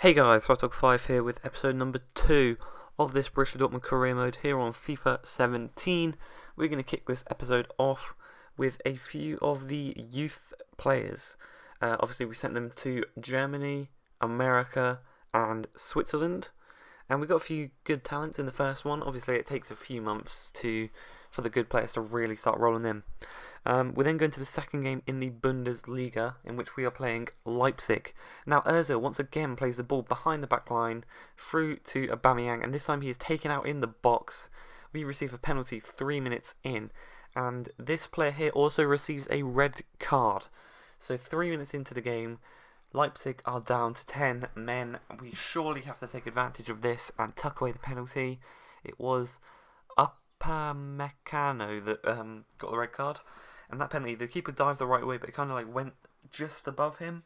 Hey guys, Talk5 here with episode number 2 of this Borussia Dortmund career mode here on FIFA 17. We're going to kick this episode off with a few of the youth players. Obviously we sent them to Germany, America and Switzerland. And we got a few good talents in the first one. Obviously it takes a few months for the good players to really start rolling in. We're then going to the second game in the Bundesliga, in which we are playing Leipzig. Now Ozil once again plays the ball behind the back line through to Aubameyang, and this time he is taken out in the box. We receive a penalty 3 minutes in, and this player here also receives a red card. So 3 minutes into the game, Leipzig are down to 10 men. We surely have to take advantage of this and tuck away the penalty. It was Upamecano that got the red card. And that penalty, the keeper dived the right way, but it kind of like went just above him.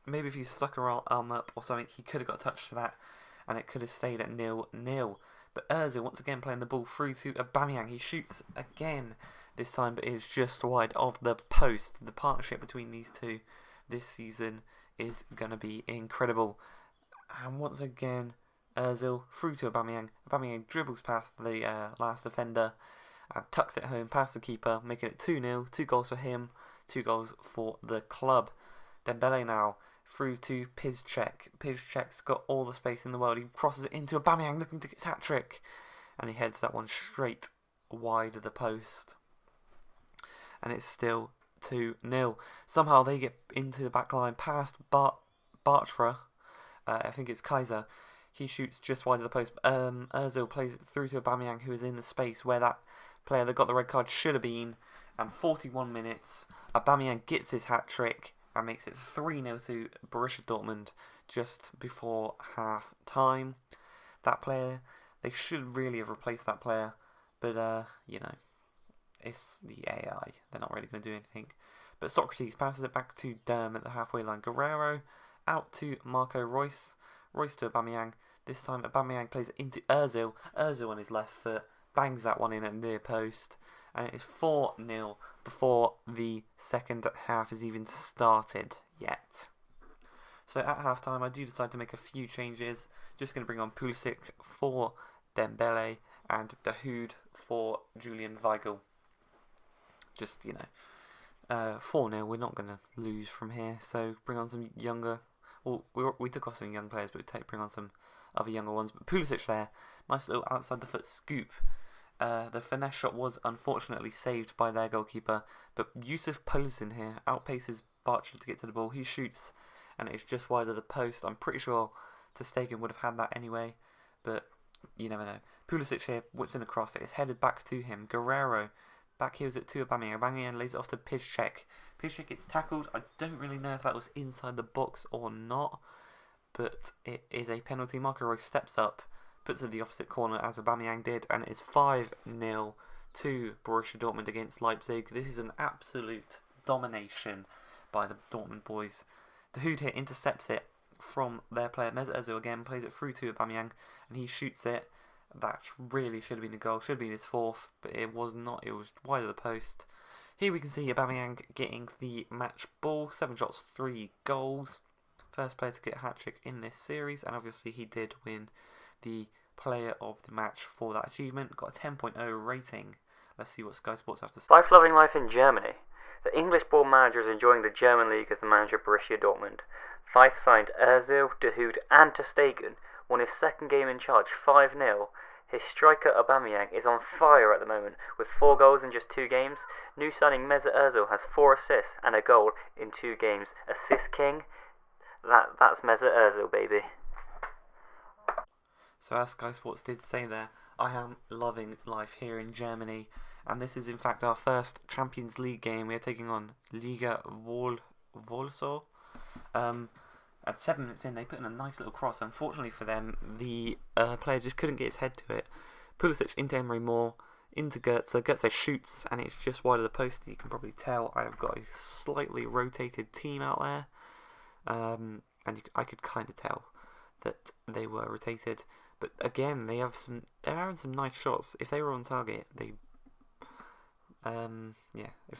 Maybe if he stuck her arm up or something, he could have got a touch for that, and it could have stayed at 0-0. But Ozil once again playing the ball through to Aubameyang. He shoots again this time, but it is just wide of the post. The partnership between these two this season is going to be incredible. And once again, Ozil through to Aubameyang. Aubameyang dribbles past the last defender and tucks it home past the keeper, making it 2-0. 2 goals for him, 2 goals for the club. Dembele now through to Piszczek. Piszczek's got all the space in the world. He crosses it into Aubameyang, looking to get his hat-trick. And he heads that one straight wide of the post. And it's still 2-0. Somehow they get into the back line past Bartra. I think it's Kaiser. He shoots just wide of the post. Ozil plays it through to Aubameyang, who is in the space where that player that got the red card should have been. And 41 minutes, Aubameyang gets his hat-trick and makes it 3-0 to Borussia Dortmund just before half-time. That player, they should really have replaced that player. But, you know, it's the AI. They're not really going to do anything. But Socrates passes it back to Derm at the halfway line. Guerrero out to Marco Reus. Reus to Aubameyang. This time Aubameyang plays it into Ozil. Ozil on his left foot bangs that one in at near post. And it is 4-0 before the second half has even started yet. So at half-time I do decide to make a few changes. Just going to bring on Pulisic for Dembele and Dahoud for Julian Weigl. Just, you know, 4-0. We're not going to lose from here. So bring on some younger... Well, we took off some young players, but we bring on some other younger ones. But Pulisic there, nice little outside the foot scoop. The finesse shot was unfortunately saved by their goalkeeper, but Yusuf Poulsen here outpaces Bartra to get to the ball. He shoots, and it's just wide of the post. I'm pretty sure Ter-Stegen would have had that anyway, but you never know. Pulisic here whips in a cross. It is headed back to him. Guerrero back heels it to Aubameyang. Aubameyang lays it off to Piszczek. Piszczek gets tackled. I don't really know if that was inside the box or not, but it is a penalty. Marco Reus steps up, puts it in the opposite corner as Aubameyang did, and it is 5-0 to Borussia Dortmund against Leipzig. This is an absolute domination by the Dortmund boys. Dahoud here intercepts it from their player. Mesut Ozil again plays it through to Aubameyang, and he shoots it. That really should have been a goal, should have been his fourth, but it was not. It was wide of the post. Here we can see Aubameyang getting the match ball. 7 shots, 3 goals. First player to get a hat-trick in this series, and obviously he did win the player of the match for that achievement. Got a 10.0 rating. Let's see what Sky Sports have to say. Life loving life in Germany. The English-born manager is enjoying the German league as the manager of Borussia Dortmund. Fife signed Ozil, Dahoud and Ter-Stegen, won his second game in charge 5-0. His striker Aubameyang is on fire at the moment with 4 goals in just 2 games. New signing Mesut Ozil has 4 assists and a goal in 2 games. Assist king. That's Mesut Ozil, baby. So as Sky Sports did say there, I am loving life here in Germany, and this is in fact our first Champions League game. We are taking on Liga Wolso. At 7 minutes in, they put in a nice little cross. Unfortunately for them, the player just couldn't get his head to it. Pulisic into Emery Moore, into Goetze. Goetze shoots, and it's just wide of the post. You can probably tell I have got a slightly rotated team out there. And I could kind of tell that they were rotated. But again, they're having some nice shots. If they were on target, if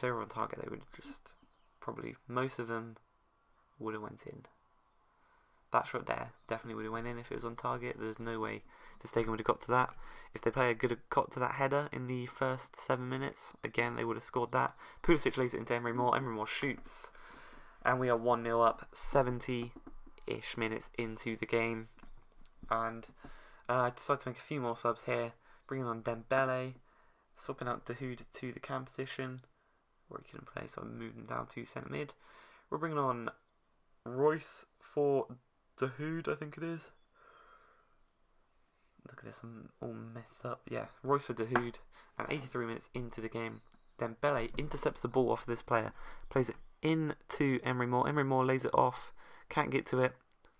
they were on target, they would just probably, most of them would have went in. That shot there definitely would have went in if it was on target. There's no way Ter-Stegen would have got to that. If the player could have got to that header in the first 7 minutes, again, they would have scored that. Pulisic lays it into Emery Moore. Emery Moore shoots. And we are 1-0 up, 70-ish minutes into the game. And I decided to make a few more subs here. Bringing on Dembele. Swapping out Dahoud to the cam position, where he couldn't play, so I moved him down to centre mid. We're bringing on Royce for Dahoud, I think it is. Look at this, I'm all messed up. Yeah, Royce for Dahoud, and 83 minutes into the game, Dembele intercepts the ball off this player, plays it into Emery Moore. Emery Moore lays it off, can't get to it,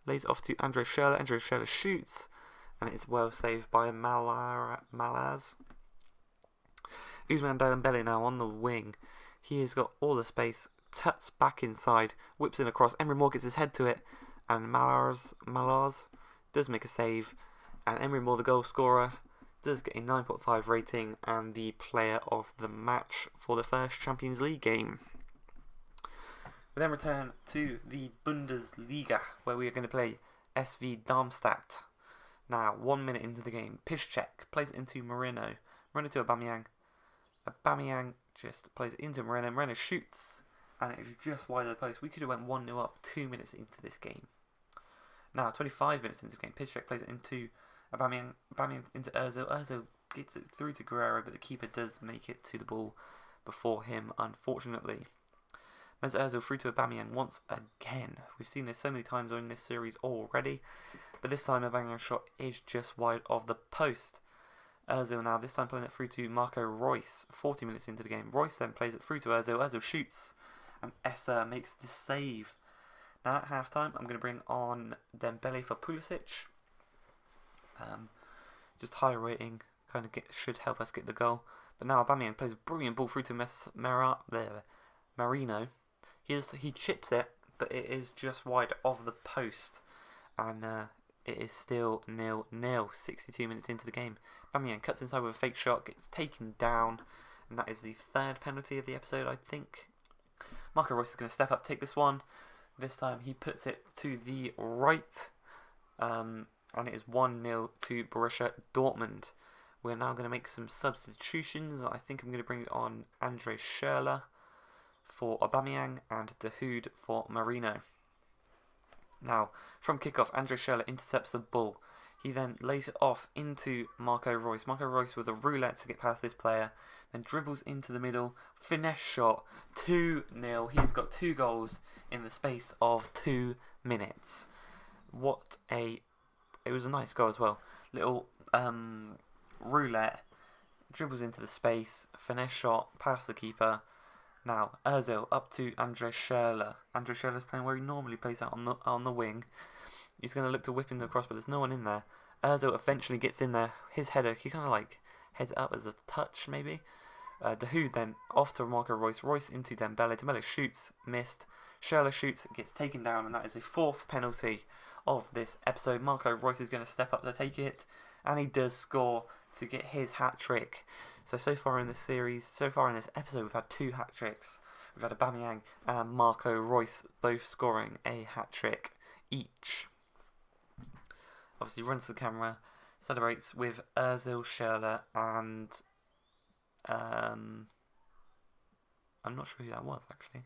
lays it off to Andre Schürrle. Andre Schürrle shoots, and it's well saved by Malaz. Ousmane Dembele now on the wing. He has got all the space, tuts back inside, whips in across. Emery Moore gets his head to it, and Malaz does make a save. And Emery Moore, the goal scorer, does get a 9.5 rating and the player of the match for the first Champions League game. We then return to the Bundesliga, where we are going to play SV Darmstadt. Now, 1 minute into the game, Piszczek plays it into Moreno. Moreno to Aubameyang. Aubameyang just plays it into Moreno. Moreno shoots, and it's just wide of the post. We could have went 1-0 up 2 minutes into this game. Now, 25 minutes into the game, Piszczek plays it into Aubameyang. Aubameyang into Ozil. Ozil gets it through to Guerrero, but the keeper does make it to the ball before him, unfortunately. Mesut Ozil through to Aubameyang once again. We've seen this so many times in this series already, but this time Aubameyang's shot is just wide of the post. Ozil now, this time playing it through to Marco Reus, 40 minutes into the game. Reus then plays it through to Ozil. Ozil shoots, and Esser makes the save. Now at half time, I'm going to bring on Dembele for Pulisic. Just higher rating, kind of should help us get the goal. But now Aubameyang plays a brilliant ball through to Marino. He chips it, but it is just wide of the post. And it is still 0-0, 62 minutes into the game. Aubameyang cuts inside with a fake shot, gets taken down, and that is the third penalty of the episode, I think. Marco Reus is going to step up, take this one. This time he puts it to the right, and it is 1-0 to Borussia Dortmund. We're now going to make some substitutions. I think I'm going to bring on Andre Schürrle for Aubameyang and Dahoud for Marino. Now, from kickoff, Andre Schürrle intercepts the ball. He then lays it off into Marco Reus. Marco Reus with a roulette to get past this player. Then dribbles into the middle. Finesse shot. 2-0. He's got 2 goals in the space of 2 minutes. It was a nice goal as well. Little roulette. Dribbles into the space. Finesse shot. Past the keeper. Now, Ozil up to Andre Schürrle. Andre Schürrle's playing where he normally plays out on the wing. He's going to look to whip into the cross, but there's no one in there. Ozil eventually gets in there. His header, he kind of like heads it up as a touch, maybe. Dahoud then off to Marco Reus. Reus into Dembele. Dembele shoots, missed. Schürrle shoots, gets taken down, and that is the 4th penalty of this episode. Marco Reus is going to step up to take it, and he does score to get his hat-trick. So far in this series, so far in this episode, we've had 2 hat-tricks. We've had Aubameyang and Marco Reus both scoring a hat-trick each. Obviously runs to the camera, celebrates with Ozil, Schürrle, and I'm not sure who that was actually.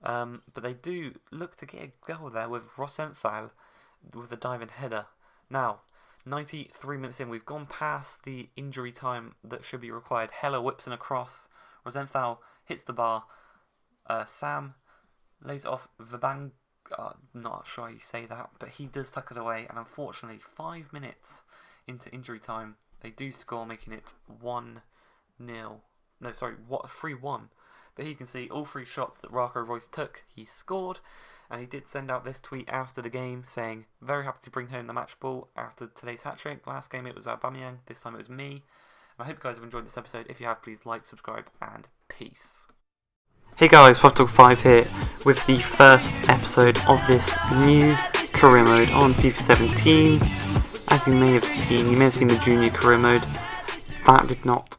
But they do look to get a goal there with Rosenthal with the diving header. Now, 93 minutes in, we've gone past the injury time that should be required. Heller whips in across. Rosenthal hits the bar. Sam lays it off Vabang. Not sure how you say that, but he does tuck it away, and unfortunately 5 minutes into injury time they do score, making it 3-1. But you can see all 3 shots that Marco Reus took, he scored, and he did send out this tweet after the game saying, very happy to bring home the match ball after today's hat-trick. Last game it was Aubameyang, this time it was me. And I hope you guys have enjoyed this episode. If you have, please like, subscribe, and peace. Hey guys, 5talk5 here with the first episode of this new career mode on FIFA 17. As you may have seen the junior career mode. That did not